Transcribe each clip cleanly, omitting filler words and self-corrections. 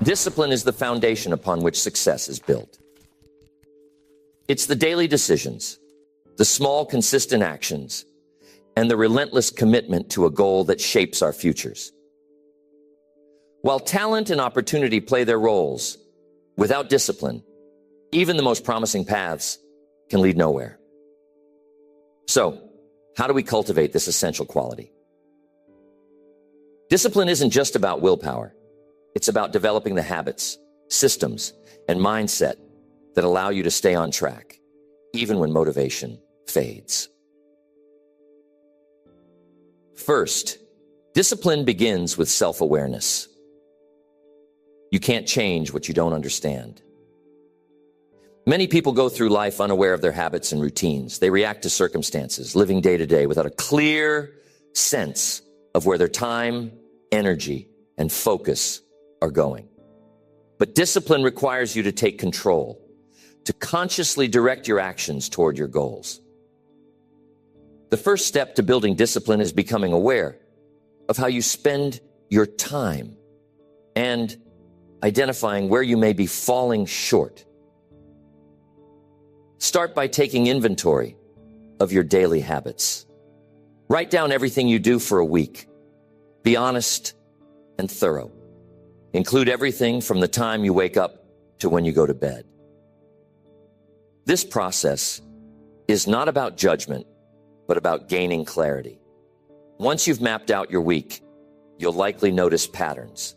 Discipline is the foundation upon which success is built. It's the daily decisions, the small, consistent actions, and the relentless commitment to a goal that shapes our futures. While talent and opportunity play their roles, without discipline, even the most promising paths can lead nowhere. So, how do we cultivate this essential quality? Discipline isn't just about willpower. It's about developing the habits, systems, and mindset that allow you to stay on track, even when motivation fades. First, discipline begins with self-awareness. You can't change what you don't understand. Many people go through life unaware of their habits and routines. They react to circumstances, living day to day without a clear sense of where their time, energy, and focus are going. But discipline requires you to take control, to consciously direct your actions toward your goals. The first step to building discipline is becoming aware of how you spend your time and identifying where you may be falling short. Start by taking inventory of your daily habits. Write down everything you do for a week. Be honest and thorough. Include everything from the time you wake up to when you go to bed. This process is not about judgment, but about gaining clarity. Once you've mapped out your week, you'll likely notice patterns,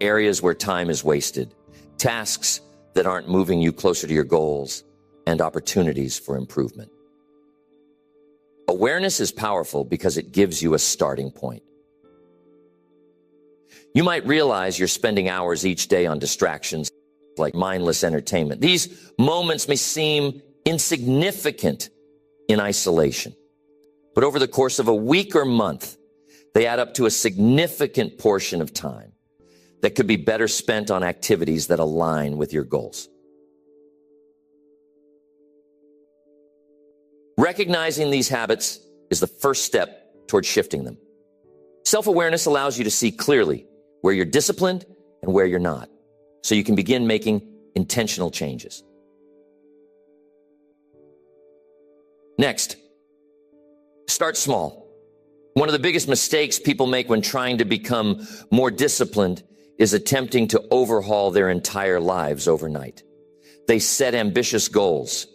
areas where time is wasted, tasks that aren't moving you closer to your goals, and opportunities for improvement. Awareness is powerful because it gives you a starting point. You might realize you're spending hours each day on distractions like mindless entertainment. These moments may seem insignificant in isolation, but over the course of a week or month, they add up to a significant portion of time that could be better spent on activities that align with your goals. Recognizing these habits is the first step toward shifting them. Self-awareness allows you to see clearly where you're disciplined and where you're not, so you can begin making intentional changes. Next, start small. One of the biggest mistakes people make when trying to become more disciplined is attempting to overhaul their entire lives overnight. They set ambitious goals,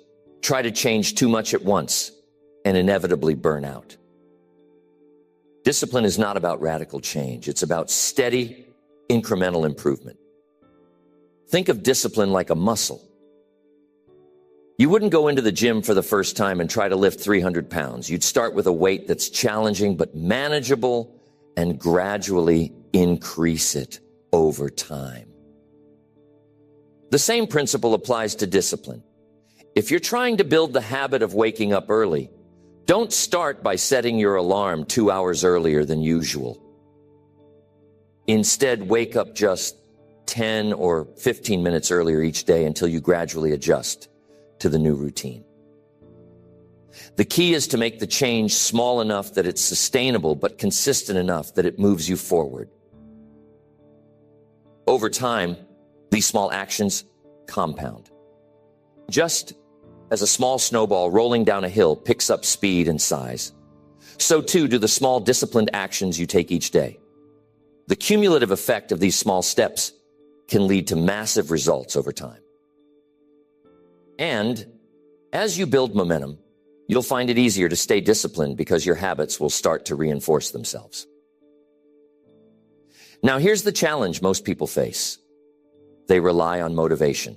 try to change too much at once, and inevitably burn out. Discipline is not about radical change. It's about steady, incremental improvement. Think of discipline like a muscle. You wouldn't go into the gym for the first time and try to lift 300 pounds. You'd start with a weight that's challenging but manageable and gradually increase it over time. The same principle applies to discipline. If you're trying to build the habit of waking up early, don't start by setting your alarm 2 hours earlier than usual. Instead, wake up just 10 or 15 minutes earlier each day until you gradually adjust to the new routine. The key is to make the change small enough that it's sustainable, but consistent enough that it moves you forward. Over time, these small actions compound. Just as a small snowball rolling down a hill picks up speed and size, so too do the small disciplined actions you take each day. The cumulative effect of these small steps can lead to massive results over time. And as you build momentum, you'll find it easier to stay disciplined because your habits will start to reinforce themselves. Now, here's the challenge most people face. They rely on motivation.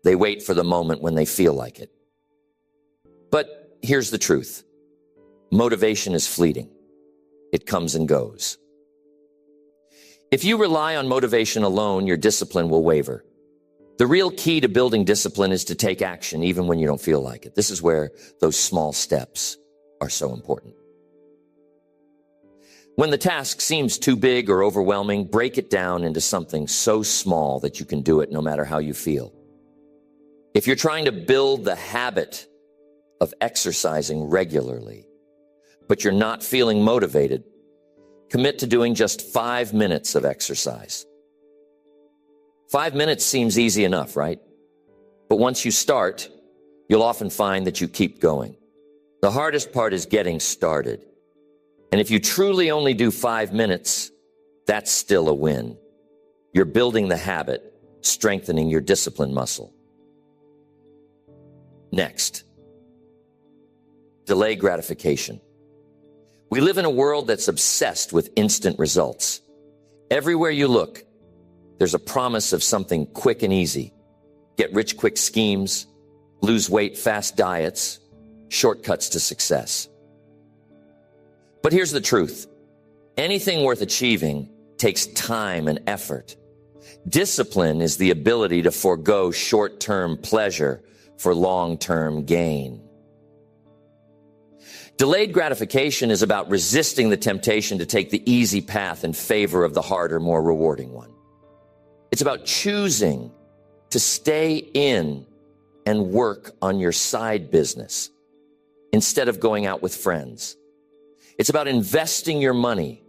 They wait for the moment when they feel like it. But here's the truth. Motivation is fleeting. It comes and goes. If you rely on motivation alone, your discipline will waver. The real key to building discipline is to take action even when you don't feel like it. This is where those small steps are so important. When the task seems too big or overwhelming, break it down into something so small that you can do it no matter how you feel. If you're trying to build the habit of exercising regularly, but you're not feeling motivated, commit to doing just 5 minutes of exercise. 5 minutes seems easy enough, right? But once you start, you'll often find that you keep going. The hardest part is getting started. And if you truly only do 5 minutes, that's still a win. You're building the habit, strengthening your discipline muscle. Next, delay gratification. We live in a world that's obsessed with instant results. Everywhere you look, there's a promise of something quick and easy. Get rich quick schemes, lose weight fast diets, shortcuts to success. But here's the truth. Anything worth achieving takes time and effort. Discipline is the ability to forego short-term pleasure for long-term gain. Delayed gratification is about resisting the temptation to take the easy path in favor of the harder, more rewarding one. It's about choosing to stay in and work on your side business instead of going out with friends. It's about investing your money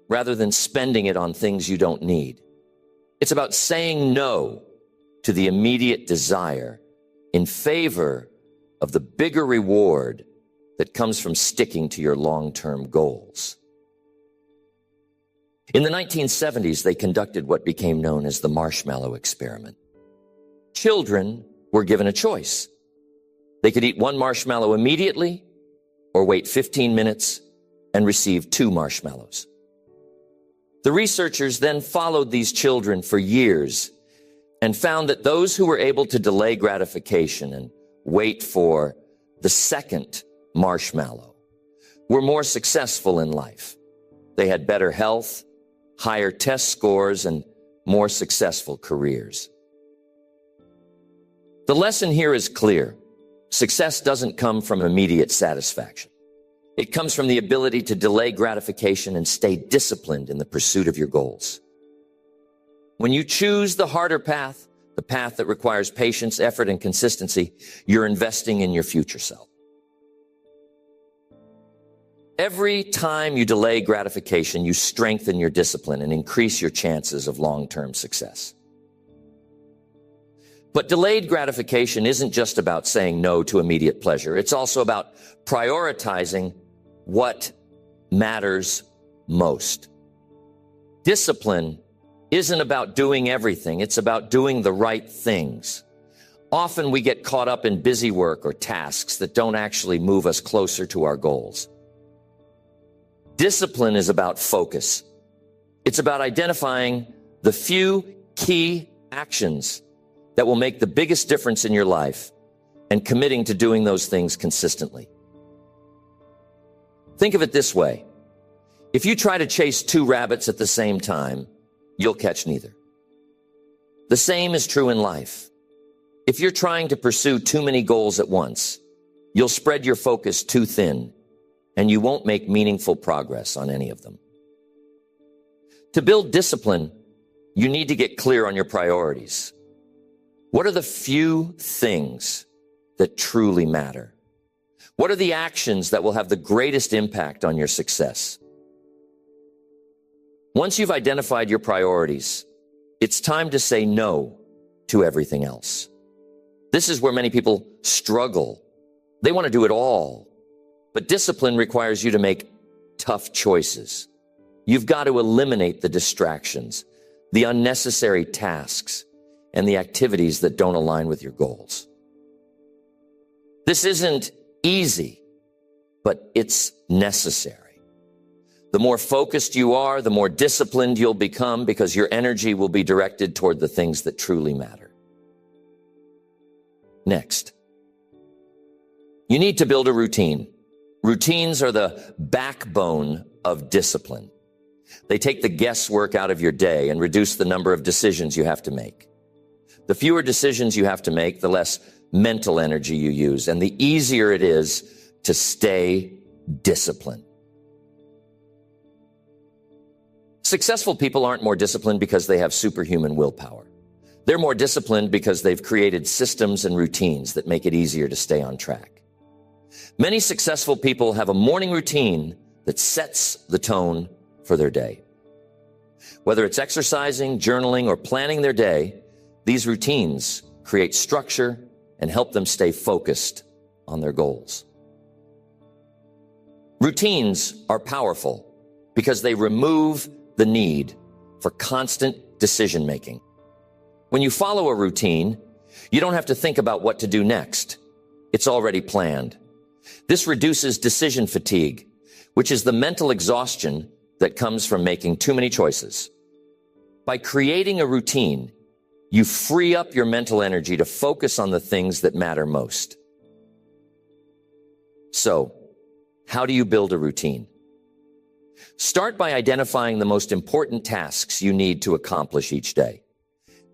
rather than spending it on things you don't need. It's about saying no to the immediate desire in favor of the bigger reward that comes from sticking to your long-term goals. In the 1970s, they conducted what became known as the marshmallow experiment. Children were given a choice. They could eat one marshmallow immediately or wait 15 minutes and receive 2 marshmallows. The researchers then followed these children for years and found that those who were able to delay gratification and wait for the second marshmallow were more successful in life. They had better health, higher test scores, and more successful careers. The lesson here is clear. Success doesn't come from immediate satisfaction. It comes from the ability to delay gratification and stay disciplined in the pursuit of your goals. When you choose the harder path, the path that requires patience, effort, and consistency, you're investing in your future self. Every time you delay gratification, you strengthen your discipline and increase your chances of long-term success. But delayed gratification isn't just about saying no to immediate pleasure. It's also about prioritizing what matters most. Discipline isn't about doing everything. It's about doing the right things. Often we get caught up in busy work or tasks that don't actually move us closer to our goals. Discipline is about focus. It's about identifying the few key actions that will make the biggest difference in your life and committing to doing those things consistently. Think of it this way. If you try to chase 2 rabbits at the same time, you'll catch neither. The same is true in life. If you're trying to pursue too many goals at once, you'll spread your focus too thin, and you won't make meaningful progress on any of them. To build discipline, you need to get clear on your priorities. What are the few things that truly matter? What are the actions that will have the greatest impact on your success? Once you've identified your priorities, it's time to say no to everything else. This is where many people struggle. They want to do it all, but discipline requires you to make tough choices. You've got to eliminate the distractions, the unnecessary tasks, and the activities that don't align with your goals. This isn't easy, but it's necessary. The more focused you are, the more disciplined you'll become because your energy will be directed toward the things that truly matter. Next, you need to build a routine. Routines are the backbone of discipline. They take the guesswork out of your day and reduce the number of decisions you have to make. The fewer decisions you have to make, the less mental energy you use, and the easier it is to stay disciplined. Successful people aren't more disciplined because they have superhuman willpower. They're more disciplined because they've created systems and routines that make it easier to stay on track. Many successful people have a morning routine that sets the tone for their day. Whether it's exercising, journaling, or planning their day, These routines create structure and help them stay focused on their goals. Routines are powerful because they remove the need for constant decision-making. When you follow a routine, you don't have to think about what to do next. It's already planned. This reduces decision fatigue, which is the mental exhaustion that comes from making too many choices. By creating a routine, you free up your mental energy to focus on the things that matter most. So, how do you build a routine? Start by identifying the most important tasks you need to accomplish each day.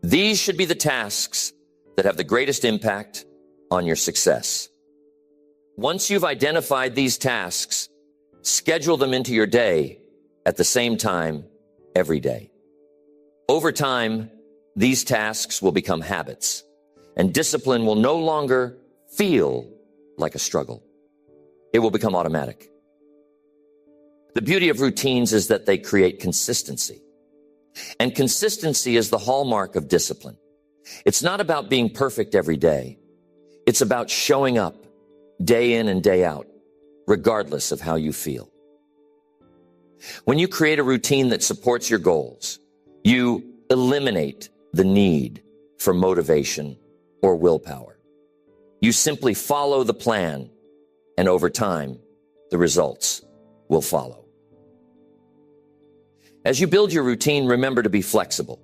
These should be the tasks that have the greatest impact on your success. Once you've identified these tasks, schedule them into your day at the same time every day. Over time, these tasks will become habits, and discipline will no longer feel like a struggle. It will become automatic. The beauty of routines is that they create consistency. And consistency is the hallmark of discipline. It's not about being perfect every day. It's about showing up day in and day out, regardless of how you feel. When you create a routine that supports your goals, you eliminate the need for motivation or willpower. You simply follow the plan, and over time, the results will follow. As you build your routine, remember to be flexible.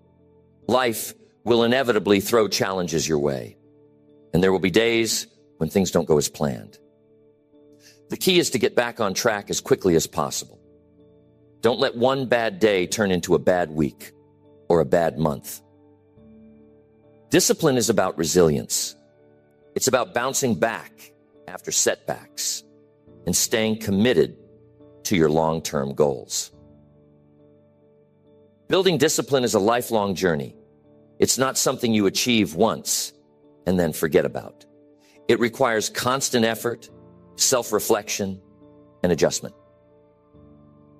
Life will inevitably throw challenges your way, and there will be days when things don't go as planned. The key is to get back on track as quickly as possible. Don't let one bad day turn into a bad week or a bad month. Discipline is about resilience. It's about bouncing back after setbacks and staying committed to your long-term goals. Building discipline is a lifelong journey. It's not something you achieve once and then forget about. It requires constant effort, self-reflection, and adjustment.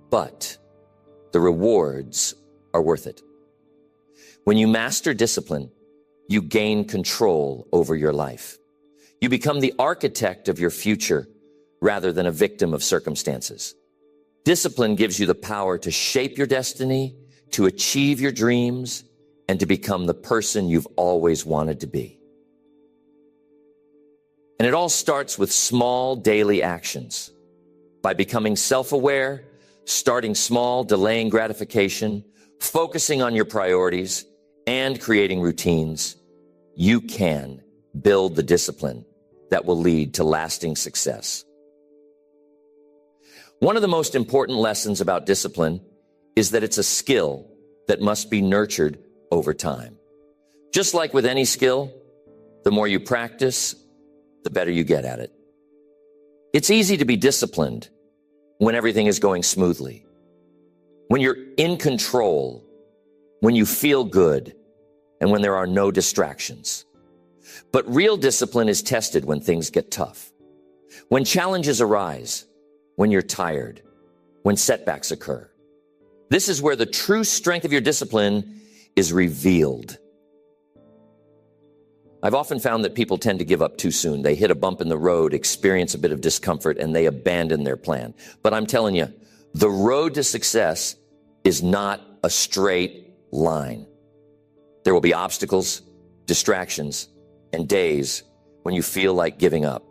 But the rewards are worth it. When you master discipline, you gain control over your life. You become the architect of your future rather than a victim of circumstances. Discipline gives you the power to shape your destiny, to achieve your dreams, and to become the person you've always wanted to be. And it all starts with small daily actions. By becoming self-aware, starting small, delaying gratification, focusing on your priorities, and creating routines, you can build the discipline that will lead to lasting success. One of the most important lessons about discipline is that it's a skill that must be nurtured over time. Just like with any skill, the more you practice, the better you get at it. It's easy to be disciplined when everything is going smoothly, when you're in control, when you feel good, and when there are no distractions. But real discipline is tested when things get tough, when challenges arise, when you're tired, when setbacks occur. This is where the true strength of your discipline is revealed. I've often found that people tend to give up too soon. They hit a bump in the road, experience a bit of discomfort, and they abandon their plan. But I'm telling you, the road to success is not a straight line. There will be obstacles, distractions, and days when you feel like giving up.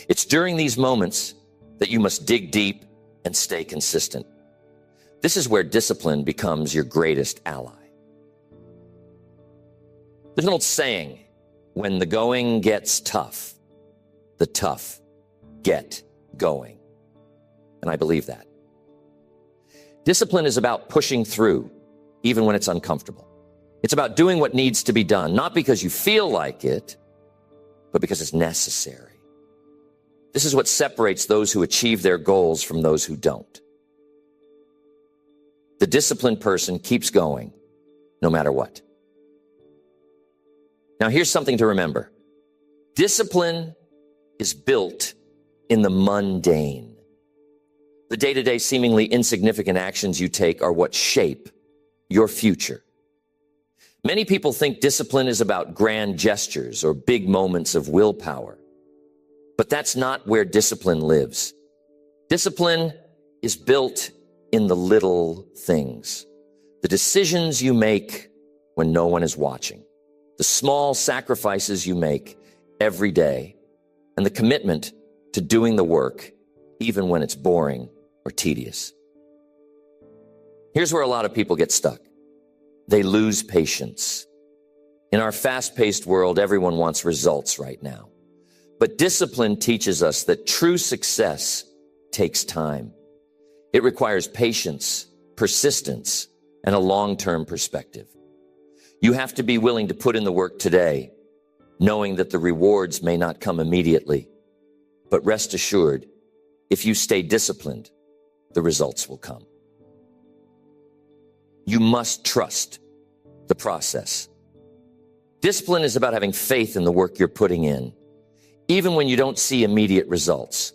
It's during these moments that you must dig deep and stay consistent. This is where discipline becomes your greatest ally. There's an old saying, when the going gets tough, the tough get going. And I believe that. Discipline is about pushing through, even when it's uncomfortable. It's about doing what needs to be done, not because you feel like it, but because it's necessary. This is what separates those who achieve their goals from those who don't. The disciplined person keeps going, no matter what. Now, here's something to remember. Discipline is built in the mundane. The day-to-day seemingly insignificant actions you take are what shape your future. Many people think discipline is about grand gestures or big moments of willpower. But that's not where discipline lives. Discipline is built in the little things. The decisions you make when no one is watching. The small sacrifices you make every day. And the commitment to doing the work even when it's boring or tedious. Here's where a lot of people get stuck. They lose patience. In our fast-paced world, everyone wants results right now. But discipline teaches us that true success takes time. It requires patience, persistence, and a long-term perspective. You have to be willing to put in the work today, knowing that the rewards may not come immediately. But rest assured, if you stay disciplined, the results will come. You must trust the process. Discipline is about having faith in the work you're putting in, even when you don't see immediate results.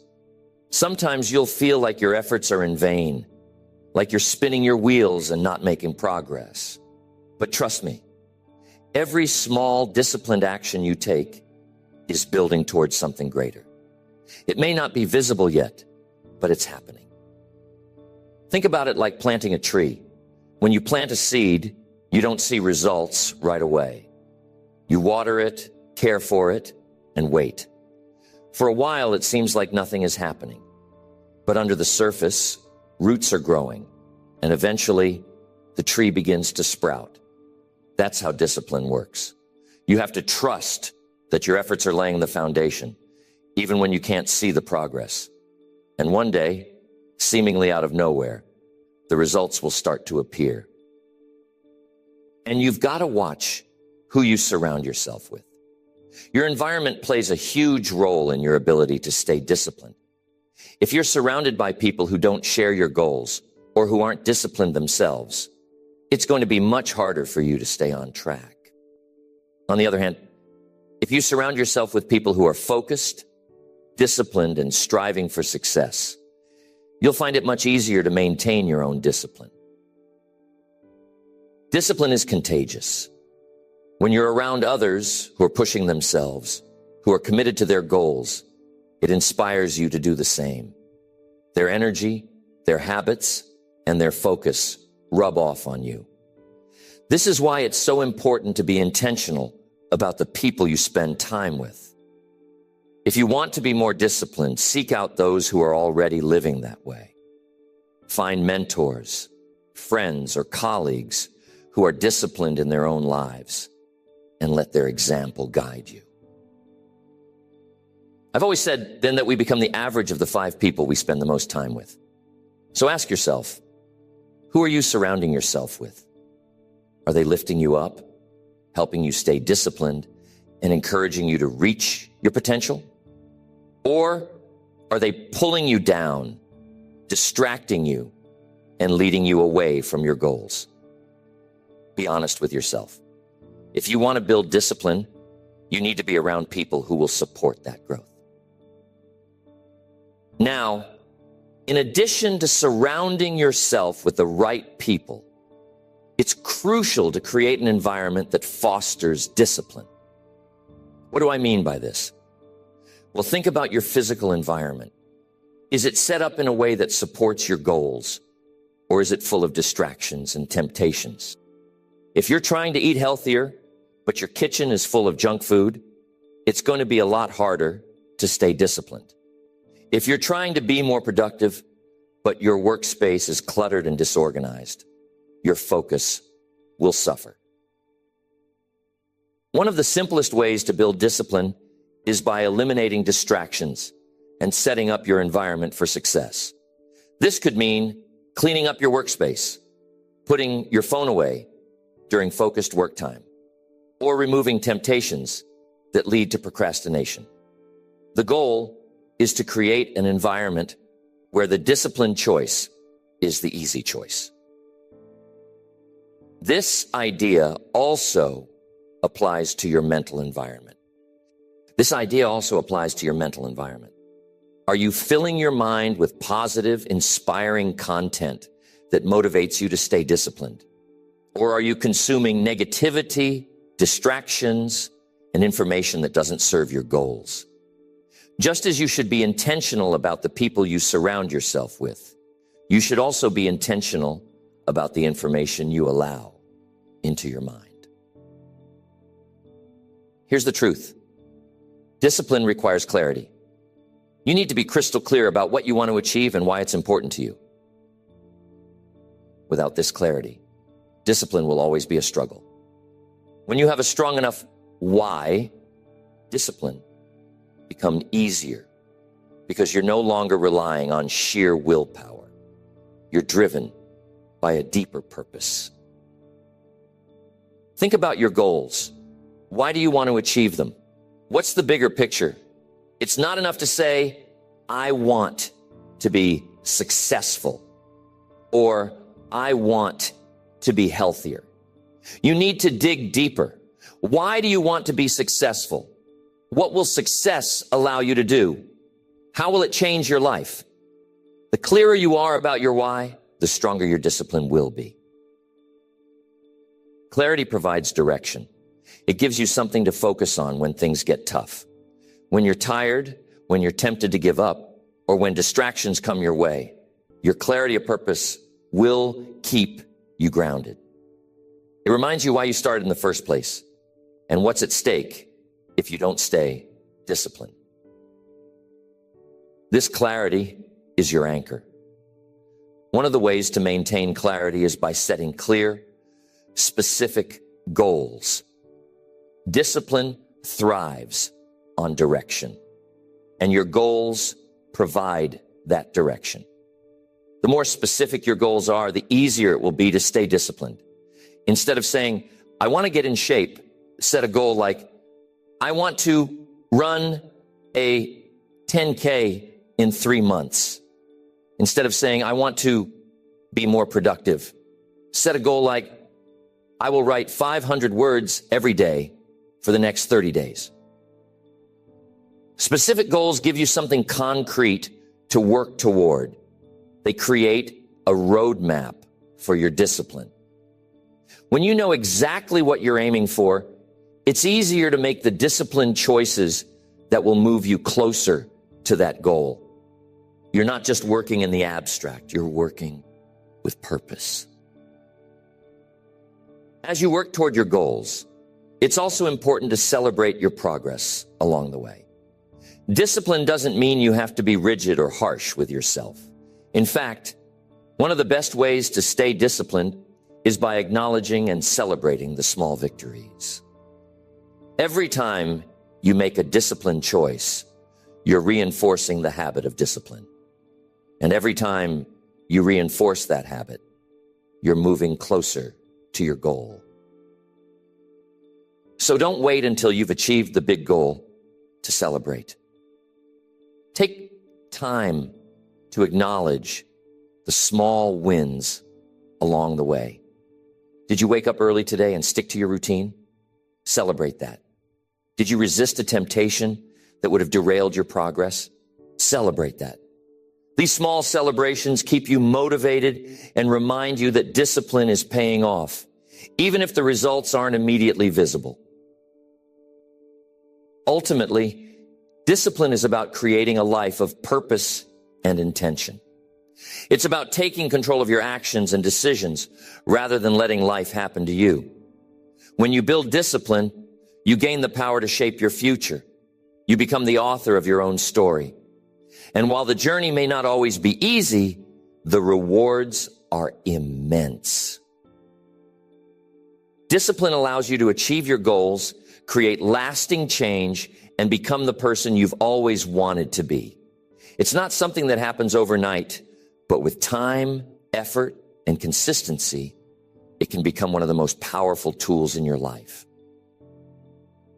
Sometimes you'll feel like your efforts are in vain, like you're spinning your wheels and not making progress. But trust me, every small disciplined action you take is building towards something greater. It may not be visible yet, but it's happening. Think about it like planting a tree. When you plant a seed, you don't see results right away. You water it, care for it, and wait. For a while, it seems like nothing is happening. But under the surface, roots are growing, and eventually, the tree begins to sprout. That's how discipline works. You have to trust that your efforts are laying the foundation, even when you can't see the progress. And one day, seemingly out of nowhere, the results will start to appear. And you've got to watch who you surround yourself with. Your environment plays a huge role in your ability to stay disciplined. If you're surrounded by people who don't share your goals or who aren't disciplined themselves, it's going to be much harder for you to stay on track. On the other hand, if you surround yourself with people who are focused, disciplined, and striving for success, you'll find it much easier to maintain your own discipline. Discipline is contagious. When you're around others who are pushing themselves, who are committed to their goals, it inspires you to do the same. Their energy, their habits, and their focus rub off on you. This is why it's so important to be intentional about the people you spend time with. If you want to be more disciplined, seek out those who are already living that way. Find mentors, friends, or colleagues who are disciplined in their own lives, and let their example guide you. I've always said then that we become the average of the 5 people we spend the most time with. So ask yourself, who are you surrounding yourself with? Are they lifting you up, helping you stay disciplined, and encouraging you to reach your potential? Or are they pulling you down, distracting you, and leading you away from your goals? Be honest with yourself. If you want to build discipline, you need to be around people who will support that growth. Now, in addition to surrounding yourself with the right people, it's crucial to create an environment that fosters discipline. What do I mean by this? Well, think about your physical environment. Is it set up in a way that supports your goals, or is it full of distractions and temptations? If you're trying to eat healthier, but your kitchen is full of junk food, it's going to be a lot harder to stay disciplined. If you're trying to be more productive, but your workspace is cluttered and disorganized, your focus will suffer. One of the simplest ways to build discipline is by eliminating distractions and setting up your environment for success. This could mean cleaning up your workspace, putting your phone away during focused work time, or removing temptations that lead to procrastination. The goal is to create an environment where the disciplined choice is the easy choice. This idea also applies to your mental environment. Are you filling your mind with positive, inspiring content that motivates you to stay disciplined? Or are you consuming negativity, distractions, and information that doesn't serve your goals? Just as you should be intentional about the people you surround yourself with, you should also be intentional about the information you allow into your mind. Here's the truth. Discipline requires clarity. You need to be crystal clear about what you want to achieve and why it's important to you. Without this clarity, discipline will always be a struggle. When you have a strong enough why, discipline becomes easier because you're no longer relying on sheer willpower. You're driven by a deeper purpose. Think about your goals. Why do you want to achieve them? What's the bigger picture? It's not enough to say, I want to be successful, or I want to be healthier. You need to dig deeper. Why do you want to be successful? What will success allow you to do? How will it change your life? The clearer you are about your why, the stronger your discipline will be. Clarity provides direction. It gives you something to focus on when things get tough. When you're tired, when you're tempted to give up, or when distractions come your way, your clarity of purpose will keep you grounded. It reminds you why you started in the first place and what's at stake if you don't stay disciplined. This clarity is your anchor. One of the ways to maintain clarity is by setting clear, specific goals. Discipline thrives on direction, and your goals provide that direction. The more specific your goals are, the easier it will be to stay disciplined. Instead of saying, I want to get in shape, set a goal like, I want to run a 10K in 3 months. Instead of saying, I want to be more productive, set a goal like, I will write 500 words every day for the next 30 days. Specific goals give you something concrete to work toward. They create a roadmap for your discipline. When you know exactly what you're aiming for, it's easier to make the disciplined choices that will move you closer to that goal. You're not just working in the abstract, you're working with purpose. As you work toward your goals, it's also important to celebrate your progress along the way. Discipline doesn't mean you have to be rigid or harsh with yourself. In fact, one of the best ways to stay disciplined is by acknowledging and celebrating the small victories. Every time you make a disciplined choice, you're reinforcing the habit of discipline. And every time you reinforce that habit, you're moving closer to your goal. So don't wait until you've achieved the big goal to celebrate. Take time to acknowledge the small wins along the way. Did you wake up early today and stick to your routine? Celebrate that. Did you resist a temptation that would have derailed your progress? Celebrate that. These small celebrations keep you motivated and remind you that discipline is paying off, even if the results aren't immediately visible. Ultimately, discipline is about creating a life of purpose and intention. It's about taking control of your actions and decisions rather than letting life happen to you. When you build discipline, you gain the power to shape your future. You become the author of your own story. And while the journey may not always be easy, the rewards are immense. Discipline allows you to achieve your goals, create lasting change, and become the person you've always wanted to be. It's not something that happens overnight, but with time, effort, and consistency, it can become one of the most powerful tools in your life.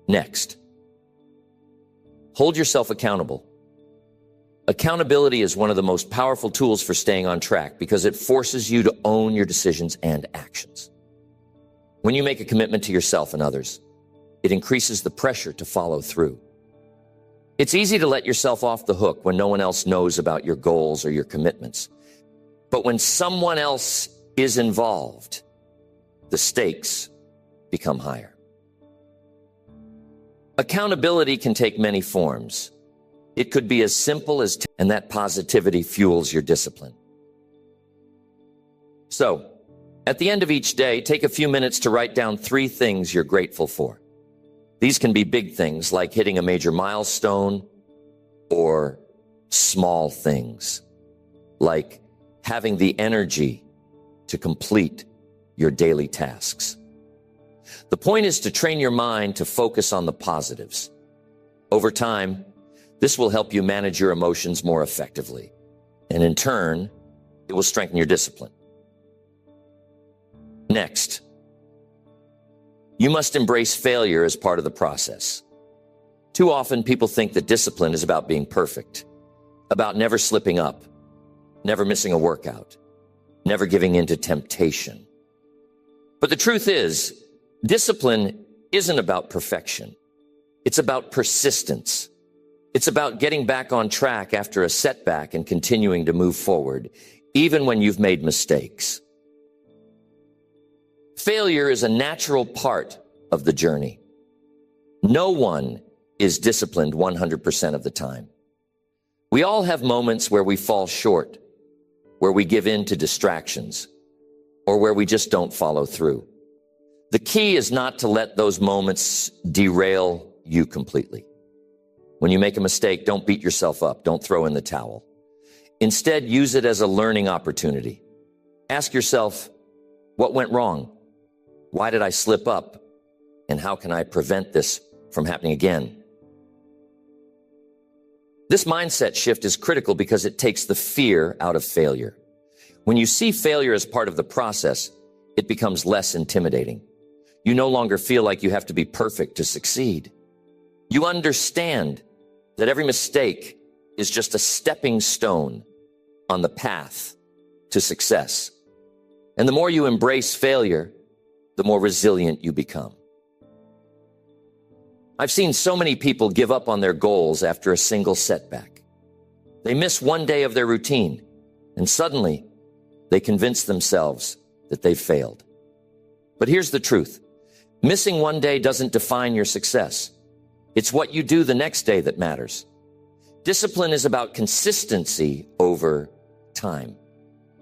Next, hold yourself accountable. Accountability is one of the most powerful tools for staying on track because it forces you to own your decisions and actions. When you make a commitment to yourself and others, it increases the pressure to follow through. It's easy to let yourself off the hook when no one else knows about your goals or your commitments. But when someone else is involved, the stakes become higher. Accountability can take many forms. It could be as simple as, and that positivity fuels your discipline. So, at the end of each day, take a few minutes to write down 3 things you're grateful for. These can be big things like hitting a major milestone, or small things like having the energy to complete your daily tasks. The point is to train your mind to focus on the positives. Over time, this will help you manage your emotions more effectively, and in turn, it will strengthen your discipline. Next, you must embrace failure as part of the process. Too often, people think that discipline is about being perfect, about never slipping up, never missing a workout, never giving in to temptation. But the truth is, discipline isn't about perfection. It's about persistence. It's about getting back on track after a setback and continuing to move forward, even when you've made mistakes. Failure is a natural part of the journey. No one is disciplined 100% of the time. We all have moments where we fall short, where we give in to distractions, or where we just don't follow through. The key is not to let those moments derail you completely. When you make a mistake, don't beat yourself up. Don't throw in the towel. Instead, use it as a learning opportunity. Ask yourself, what went wrong? Why did I slip up? And how can I prevent this from happening again? This mindset shift is critical because it takes the fear out of failure. When you see failure as part of the process, it becomes less intimidating. You no longer feel like you have to be perfect to succeed. You understand that every mistake is just a stepping stone on the path to success. And the more you embrace failure, the more resilient you become. I've seen so many people give up on their goals after a single setback. They miss one day of their routine, and suddenly they convince themselves that they've failed. But here's the truth. Missing one day doesn't define your success. It's what you do the next day that matters. Discipline is about consistency over time,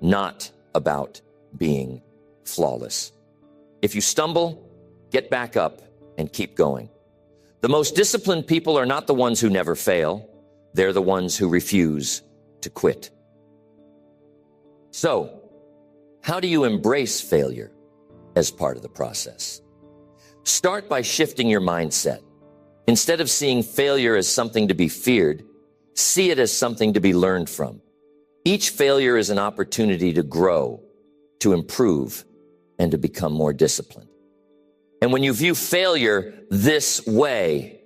not about being flawless. If you stumble, get back up and keep going. The most disciplined people are not the ones who never fail. They're the ones who refuse to quit. So, how do you embrace failure as part of the process? Start by shifting your mindset. Instead of seeing failure as something to be feared, see it as something to be learned from. Each failure is an opportunity to grow, to improve, and to become more disciplined. And when you view failure this way,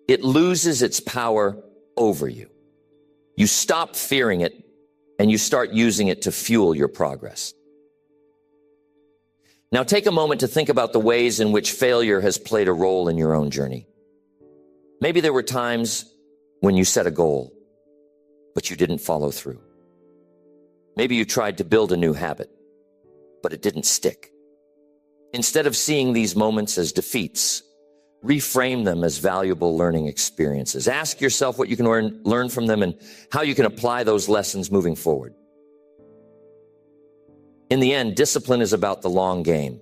it loses its power over you. You stop fearing it, and you start using it to fuel your progress. Now take a moment to think about the ways in which failure has played a role in your own journey. Maybe there were times when you set a goal, but you didn't follow through. Maybe you tried to build a new habit, but it didn't stick. Instead of seeing these moments as defeats, reframe them as valuable learning experiences. Ask yourself what you can learn from them and how you can apply those lessons moving forward. In the end, discipline is about the long game.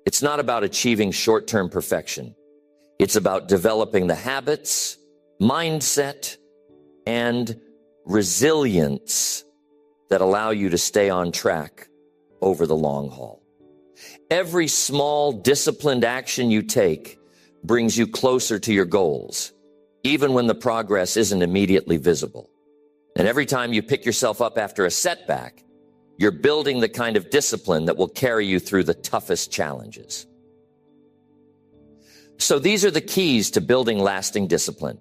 It's not about achieving short-term perfection. It's about developing the habits, mindset, and resilience that allow you to stay on track over the long haul. Every small, disciplined action you take brings you closer to your goals, even when the progress isn't immediately visible. And every time you pick yourself up after a setback, you're building the kind of discipline that will carry you through the toughest challenges. So these are the keys to building lasting discipline.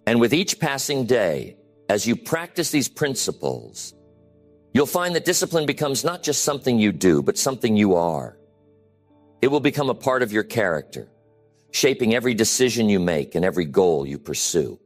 And with each passing day, as you practice these principles, you'll find that discipline becomes not just something you do, but something you are. It will become a part of your character, shaping every decision you make and every goal you pursue.